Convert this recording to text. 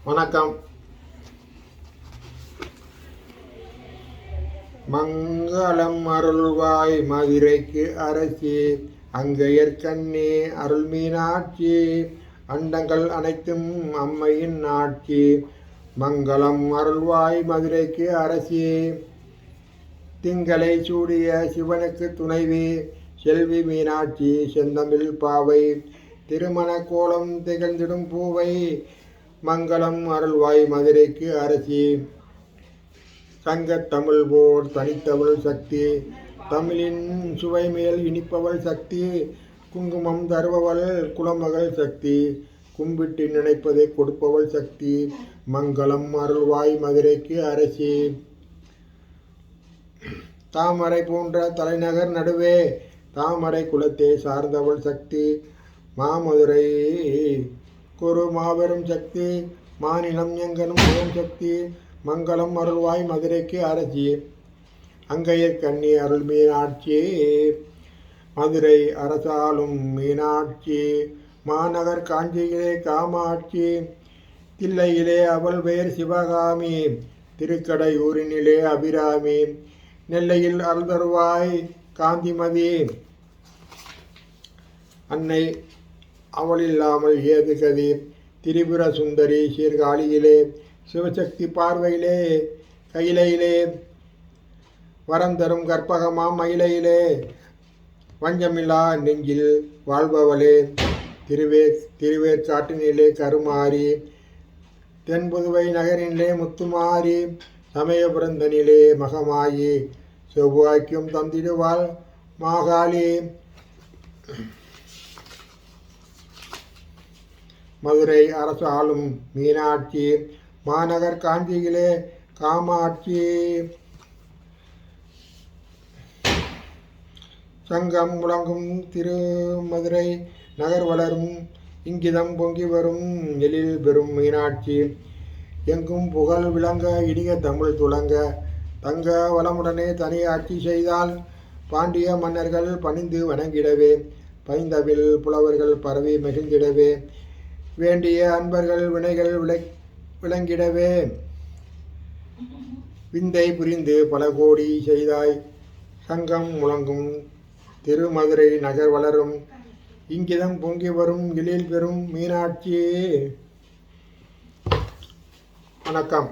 வணக்கம். மங்களம் அருள்வாய் மதுரைக்கு அரசி, அங்கையர்க்கண்ணே அருள் மீனாட்சி, அண்டங்கள் அனைத்தும் அம்மையின் ஆட்சி. மங்களம் அருள்வாய் மதுரைக்கு அரசி, திங்களை சூடிய சிவனுக்கு துணைவி, செல்வி மீனாட்சி செந்தமிழ் பாவை, திருமண கோலம் திகழ்ந்திடும் பூவை. மங்களம் அருள்வாய் மதுரைக்கு அரசி, சங்கத்தமிழ் போர் தனித்தவள் சக்தி, தமிழின் சுவை மேல் இனிப்பவள் சக்தி, குங்குமம் தருபவள் குலமகள் சக்தி, கும்பிட்டு நினைப்பதை கொடுப்பவள் சக்தி. மங்களம் அருள்வாய் மதுரைக்கு அரசி, தாமரை போன்ற தலைநகர் நடுவே தாமரை குலத்தை சார்ந்தவள் சக்தி, மாமதுரை ஒரு மாபெரும் சக்தி, மாநிலம் எங்கனும் ஓம் சக்தி. மங்களம் அருள்வாய் மதுரைக்கு அரசி, அங்கையர்க்கண்ணி அருள் மீனாட்சி, மதுரை அரசாளும் மீனாட்சி, மாநகர் காஞ்சியிலே காமாட்சி, தில்லையிலே அவள் பெயர் சிவகாமி, திருக்கடையூரினிலே அபிராமி, நெல்லையில் அருள் தருவாய் காந்திமதி, அன்னை அவள் இல்லாமல் ஏது கதி, திரிபுர சுந்தரி சீர்காழியிலே, சிவசக்தி பார்வையிலே கையிலையிலே, வரம் தரும் கற்பகமாம் மயிலையிலே, வஞ்சமில்லா நெஞ்சில் வாழ்பவளே, திருவேற்காட்டினிலே கருமாரி, தென்புதுவை நகரினிலே முத்துமாரி, சமயபுரந்தனிலே மகமாயி, செவ்வாய்க்கும் தந்திடுவாள் மாகாளி. மதுரை அரசாளும் மீனாட்சி, மாநகர் காஞ்சியிலே காமாட்சி, சங்கம் முழங்கும் திருமதுரை நகர் வளரும், இங்கிதம் பொங்கி வரும் எழில் பெறும் மீனாட்சி, எங்கும் புகழ் விளங்க இனிய தமிழ் துளங்க, தங்க வளமுடனே தனியாட்சி செய்தால் பாண்டிய மன்னர்கள் பணிந்து வணங்கிடவே, பைந்தவில் புலவர்கள் பரவி மகிழ்ந்திடவே, வேண்டிய அன்பர்கள் வினைகள் விளங்கிடவே, விந்தை புரிந்து பல கோடி செய்தாய், சங்கம் முழங்கும் திருமதுரை நகர் வளரும், இங்கிதம் பொங்கி வரும் எழில் பெறும் மீனாட்சி. வணக்கம்.